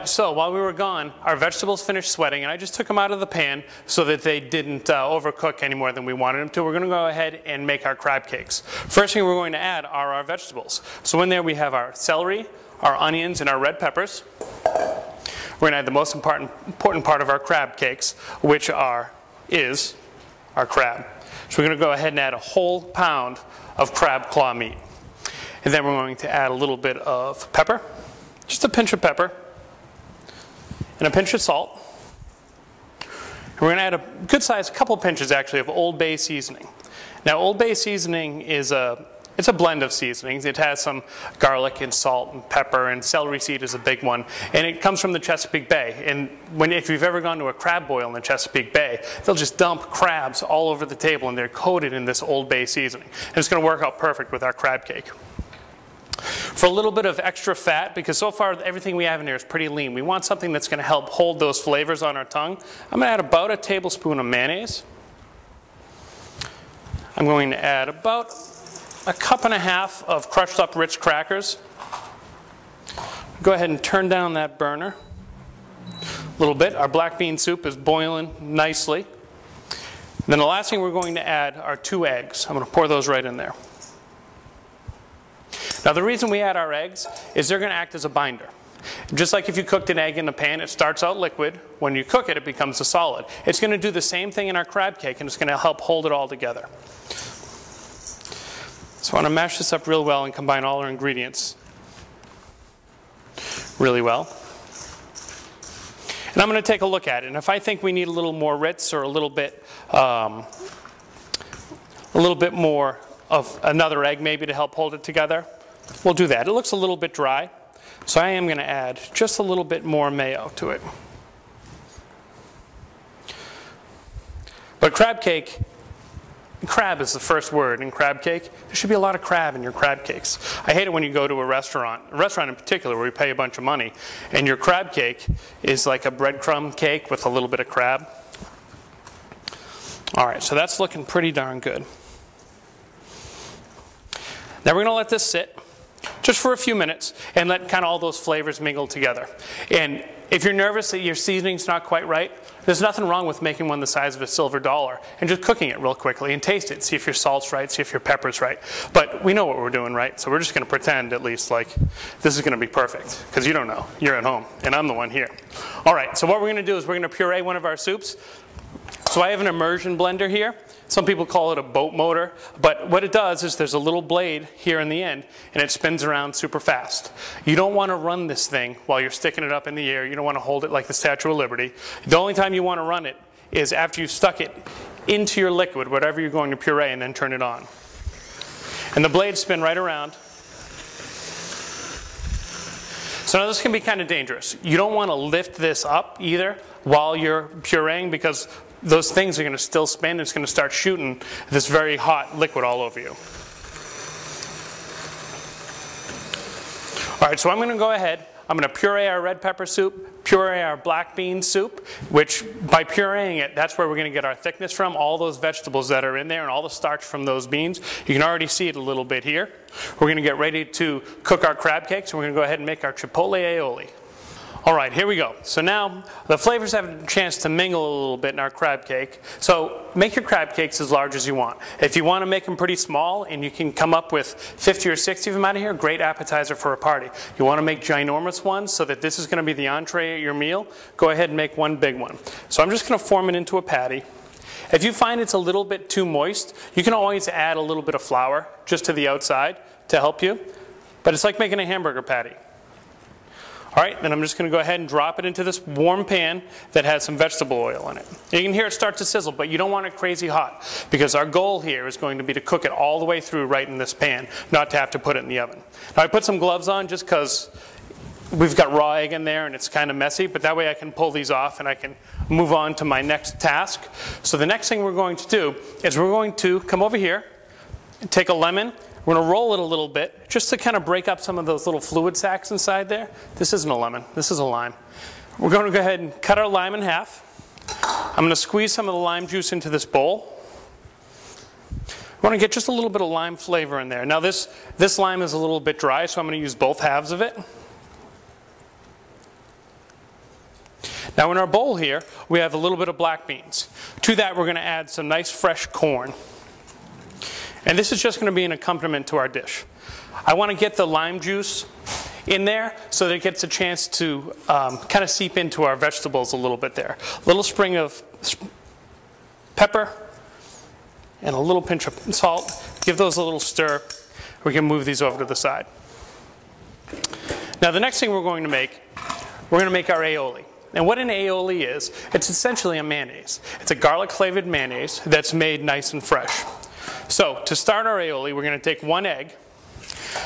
right, so while we were gone, our vegetables finished sweating, and I just took them out of the pan so that they didn't overcook any more than we wanted them to. We're going to go ahead and make our crab cakes. First thing we're going to add are our vegetables. So in there we have our celery, our onions, and our red peppers. We're going to add the most important part of our crab cakes, which is our crab. So we're going to go ahead and add a whole pound of crab claw meat. And then we're going to add a little bit of pepper, just a pinch of pepper, and a pinch of salt. And we're going to add a good size, couple pinches actually, of Old Bay seasoning. Now Old Bay seasoning is it's a blend of seasonings. It has some garlic and salt and pepper, and celery seed is a big one. And it comes from the Chesapeake Bay. And if you've ever gone to a crab boil in the Chesapeake Bay, they'll just dump crabs all over the table, and they're coated in this Old Bay seasoning. And it's going to work out perfect with our crab cake. For a little bit of extra fat, because so far everything we have in here is pretty lean, we want something that's going to help hold those flavors on our tongue. I'm going to add about a tablespoon of mayonnaise. I'm going to add about a cup and a half of crushed up Ritz crackers. Go ahead and turn down that burner a little bit. Our black bean soup is boiling nicely. Then the last thing we're going to add are 2 eggs. I'm going to pour those right in there. Now the reason we add our eggs is they're going to act as a binder. Just like if you cooked an egg in a pan, it starts out liquid. When you cook it, it becomes a solid. It's going to do the same thing in our crab cake, and it's going to help hold it all together. So I want to mash this up real well and combine all our ingredients really well. And I'm going to take a look at it. And if I think we need a little more Ritz or a little bit more of another egg maybe to help hold it together, we'll do that. It looks a little bit dry, so I am going to add just a little bit more mayo to it. But crab cake, crab is the first word in crab cake. There should be a lot of crab in your crab cakes. I hate it when you go to a restaurant in particular, where you pay a bunch of money, and your crab cake is like a breadcrumb cake with a little bit of crab. All right, so that's looking pretty darn good. Now we're going to let this sit just for a few minutes and let kind of all those flavors mingle together. And if you're nervous that your seasoning's not quite right, there's nothing wrong with making one the size of a silver dollar and just cooking it real quickly and taste it, see if your salt's right, see if your pepper's right. But we know what we're doing, right? So we're just going to pretend at least like this is going to be perfect, because you don't know. You're at home, and I'm the one here. All right, so what we're going to do is we're going to puree one of our soups. So I have an immersion blender here. Some people call it a boat motor, but what it does is there's a little blade here in the end, and it spins around super fast. You don't want to run this thing while you're sticking it up in the air. You don't want to hold it like the Statue of Liberty. The only time you want to run it is after you've stuck it into your liquid, whatever you're going to puree, and then turn it on. And the blades spin right around. So now this can be kind of dangerous. You don't want to lift this up either while you're pureeing, because those things are going to still spin, and it's going to start shooting this very hot liquid all over you. All right, so I'm going to go ahead. I'm going to puree our red pepper soup, puree our black bean soup, which by pureeing it, that's where we're going to get our thickness from, all those vegetables that are in there and all the starch from those beans. You can already see it a little bit here. We're going to get ready to cook our crab cakes, and we're going to go ahead and make our chipotle aioli. All right, here we go. So now the flavors have a chance to mingle a little bit in our crab cake. So make your crab cakes as large as you want. If you want to make them pretty small and you can come up with 50 or 60 of them out of here, great appetizer for a party. You want to make ginormous ones so that this is going to be the entree at your meal, go ahead and make one big one. So I'm just going to form it into a patty. If you find it's a little bit too moist, you can always add a little bit of flour just to the outside to help you. But it's like making a hamburger patty. All right, then I'm just going to go ahead and drop it into this warm pan that has some vegetable oil in it. You can hear it start to sizzle, but you don't want it crazy hot, because our goal here is going to be to cook it all the way through right in this pan, not to have to put it in the oven. Now I put some gloves on just because we've got raw egg in there and it's kind of messy, but that way I can pull these off and I can move on to my next task. So the next thing we're going to do is we're going to come over here and take a lemon. We're going to roll it a little bit just to kind of break up some of those little fluid sacs inside there. This isn't a lemon. This is a lime. We're going to go ahead and cut our lime in half. I'm going to squeeze some of the lime juice into this bowl. I want to get just a little bit of lime flavor in there. Now this lime is a little bit dry, so I'm going to use both halves of it. Now in our bowl here, we have a little bit of black beans. To that, we're going to add some nice fresh corn. And this is just going to be an accompaniment to our dish. I want to get the lime juice in there so that it gets a chance to kind of seep into our vegetables a little bit there. A little sprig of pepper and a little pinch of salt. Give those a little stir. We can move these over to the side. Now the next thing we're going to make our aioli. And what an aioli is, it's essentially a mayonnaise. It's a garlic flavored mayonnaise that's made nice and fresh. So to start our aioli, we're going to take 1 egg.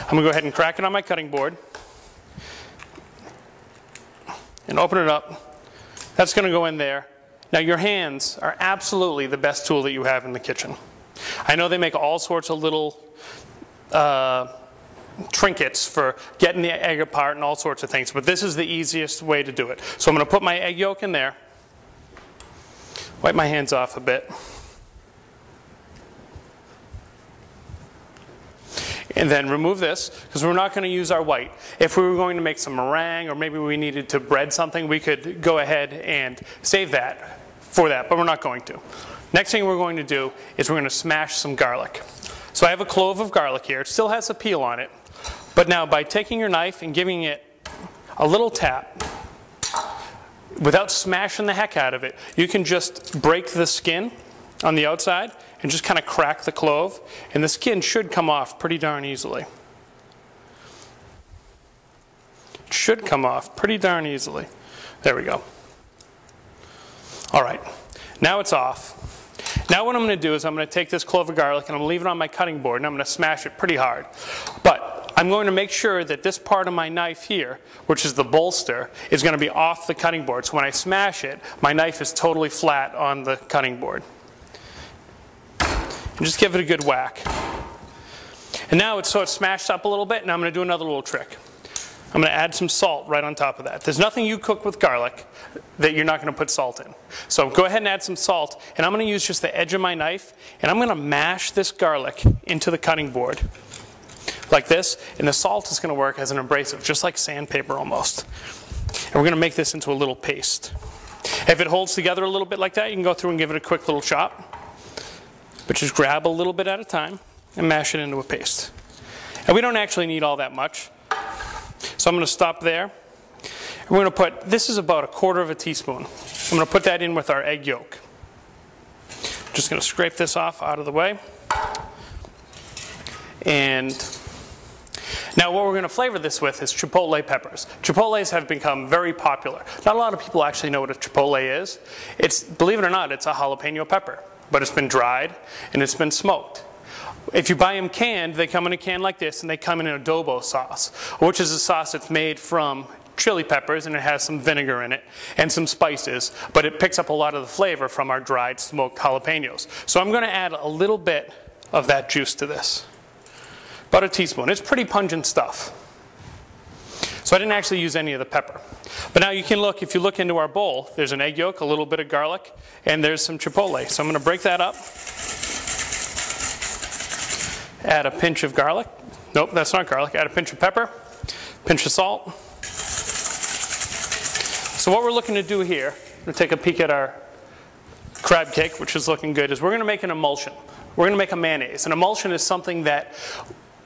I'm going to go ahead and crack it on my cutting board and open it up. That's going to go in there. Now your hands are absolutely the best tool that you have in the kitchen. I know they make all sorts of little trinkets for getting the egg apart and all sorts of things, but this is the easiest way to do it. So I'm going to put my egg yolk in there, wipe my hands off a bit, and then remove this, because we're not going to use our white. If we were going to make some meringue, or maybe we needed to bread something, we could go ahead and save that for that, but we're not going to. Next thing we're going to do is we're going to smash some garlic. So I have a clove of garlic here. It still has a peel on it. But now by taking your knife and giving it a little tap, without smashing the heck out of it, you can just break the skin on the outside and just kind of crack the clove, and the skin should come off pretty darn easily. It should come off pretty darn easily. There we go. All right, now it's off. Now what I'm going to do is I'm going to take this clove of garlic and I'm going to leave it on my cutting board and I'm going to smash it pretty hard. But I'm going to make sure that this part of my knife here, which is the bolster, is going to be off the cutting board. So when I smash it, my knife is totally flat on the cutting board. And just give it a good whack. And now it's smashed up a little bit, and I'm going to do another little trick. I'm going to add some salt right on top of that. There's nothing you cook with garlic that you're not going to put salt in. So go ahead and add some salt, and I'm going to use just the edge of my knife, and I'm going to mash this garlic into the cutting board like this, and the salt is going to work as an abrasive, just like sandpaper almost. And we're going to make this into a little paste. If it holds together a little bit like that, you can go through and give it a quick little chop. But just grab a little bit at a time and mash it into a paste. And we don't actually need all that much. So I'm going to stop there. And we're going to put, this is about 1/4 teaspoon. I'm going to put that in with our egg yolk. Just going to scrape this off out of the way. And now what we're going to flavor this with is chipotle peppers. Chipotles have become very popular. Not a lot of people actually know what a chipotle is. It's, believe it or not, it's a jalapeno pepper. But it's been dried and it's been smoked. If you buy them canned, they come in a can like this, and they come in an adobo sauce, which is a sauce that's made from chili peppers, and it has some vinegar in it and some spices, but it picks up a lot of the flavor from our dried smoked jalapenos. So I'm going to add a little bit of that juice to this. About 1 teaspoon. It's pretty pungent stuff. So I didn't actually use any of the pepper. But now you can look, if you look into our bowl, there's an egg yolk, a little bit of garlic, and there's some chipotle. So I'm going to break that up. Add a pinch of garlic. Nope, that's not garlic. Add a pinch of pepper, pinch of salt. So what we're looking to do here, I'm going to take a peek at our crab cake, which is looking good, is we're going to make an emulsion. We're going to make a mayonnaise. An emulsion is something that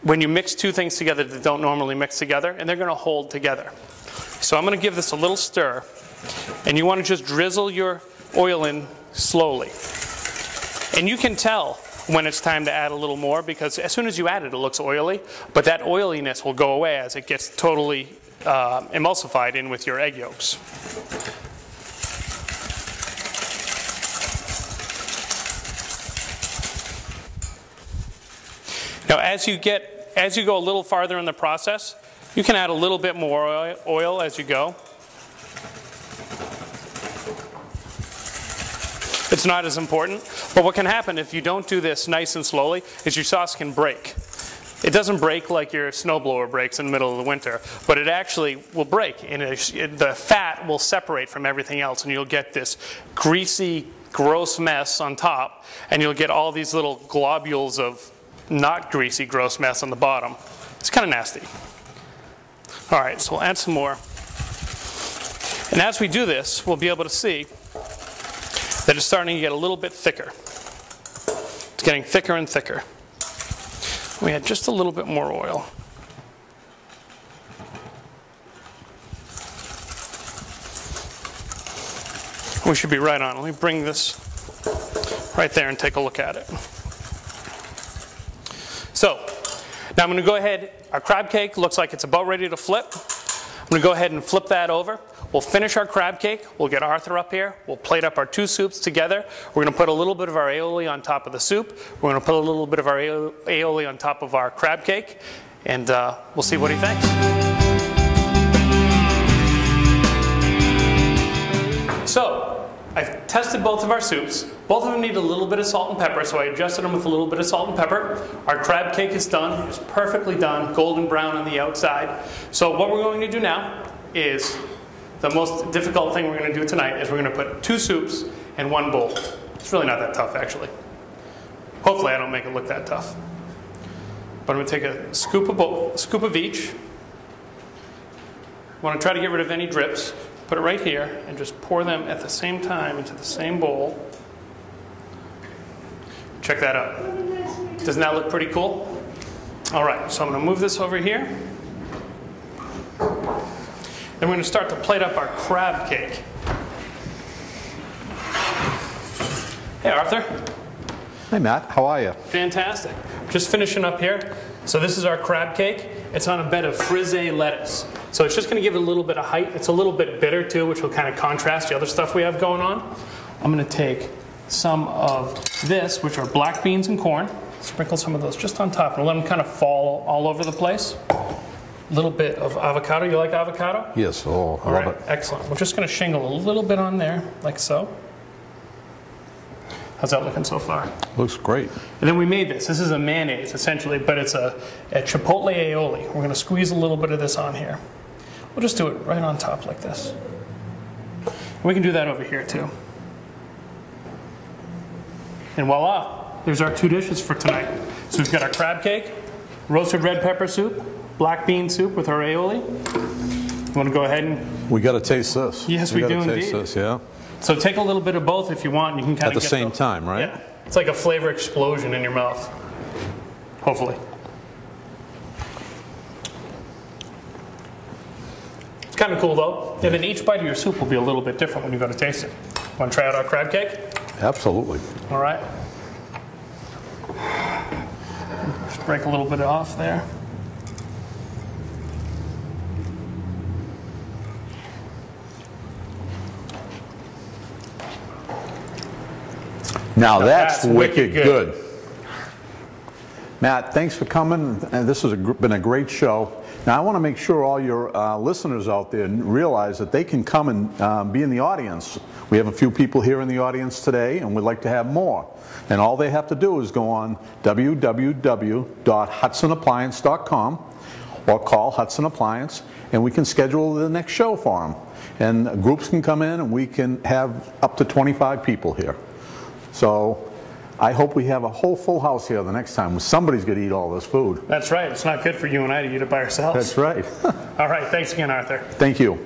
when you mix two things together that don't normally mix together, and they're going to hold together. So I'm going to give this a little stir, and you want to just drizzle your oil in slowly. And you can tell when it's time to add a little more, because as soon as you add it, it looks oily, but that oiliness will go away as it gets totally emulsified in with your egg yolks. Now as you go a little farther in the process, you can add a little bit more oil as you go. It's not as important, but what can happen if you don't do this nice and slowly is your sauce can break. It doesn't break like your snowblower breaks in the middle of the winter, but it actually will break, and the fat will separate from everything else, and you'll get this greasy, gross mess on top, and you'll get all these little globules of not greasy, gross mess on the bottom. It's kind of nasty. All right, so we'll add some more. And as we do this, we'll be able to see that it's starting to get a little bit thicker. It's getting thicker and thicker. We add just a little bit more oil. We should be right on. Let me bring this right there and take a look at it. So, now I'm going to go ahead. Our crab cake looks like it's about ready to flip. I'm going to go ahead and flip that over. We'll finish our crab cake. We'll get Arthur up here. We'll plate up our two soups together. We're going to put a little bit of our aioli on top of the soup. We're going to put a little bit of our aioli on top of our crab cake. And we'll see what he thinks. So, I've tested both of our soups. Both of them need a little bit of salt and pepper, so I adjusted them with a little bit of salt and pepper. Our crab cake is done. It's perfectly done, golden brown on the outside. So what we're going to do now is, the most difficult thing we're going to do tonight is we're going to put two soups in one bowl. It's really not that tough, actually. Hopefully I don't make it look that tough. But I'm going to take a scoop of each. I want to try to get rid of any drips. Put it right here and just pour them at the same time into the same bowl. Check that out. Doesn't that look pretty cool? All right, so I'm going to move this over here. Then we're going to start to plate up our crab cake. Hey, Arthur. Hey, Matt. How are you? Fantastic. Just finishing up here. So this is our crab cake. It's on a bed of frisee lettuce. So it's just going to give it a little bit of height. It's a little bit bitter too, which will kind of contrast the other stuff we have going on. I'm going to take some of this, which are black beans and corn. Sprinkle some of those just on top and let them kind of fall all over the place. A little bit of avocado. You like avocado? Yes. Oh, I love it. Excellent. We're just going to shingle a little bit on there, like so. How's that looking so far? Looks great. And then we made this. This is a mayonnaise, essentially, but it's a chipotle aioli. We're going to squeeze a little bit of this on here. We'll just do it right on top like this. And we can do that over here, too. And voila, there's our two dishes for tonight. So we've got our crab cake, roasted red pepper soup, black bean soup with our aioli. You want to go ahead and... We got to taste this. Yes, we do indeed. Taste this, yeah. So take a little bit of both if you want. You can kind of at the same time, right? Yeah, it's like a flavor explosion in your mouth. Hopefully. It's kind of cool though. And then each bite of your soup will be a little bit different when you go to taste it. Want to try out our crab cake? Absolutely. All right. Just break a little bit off there. Now that's wicked good. Matt, thanks for coming. This has been a great show. Now I want to make sure all your listeners out there realize that they can come and be in the audience. We have a few people here in the audience today, and we'd like to have more. And all they have to do is go on www.hudsonappliance.com or call Hudson Appliance, and we can schedule the next show for them. And groups can come in, and we can have up to 25 people here. So I hope we have a whole full house here the next time. Somebody's going to eat all this food. That's right. It's not good for you and I to eat it by ourselves. That's right. All right. Thanks again, Arthur. Thank you.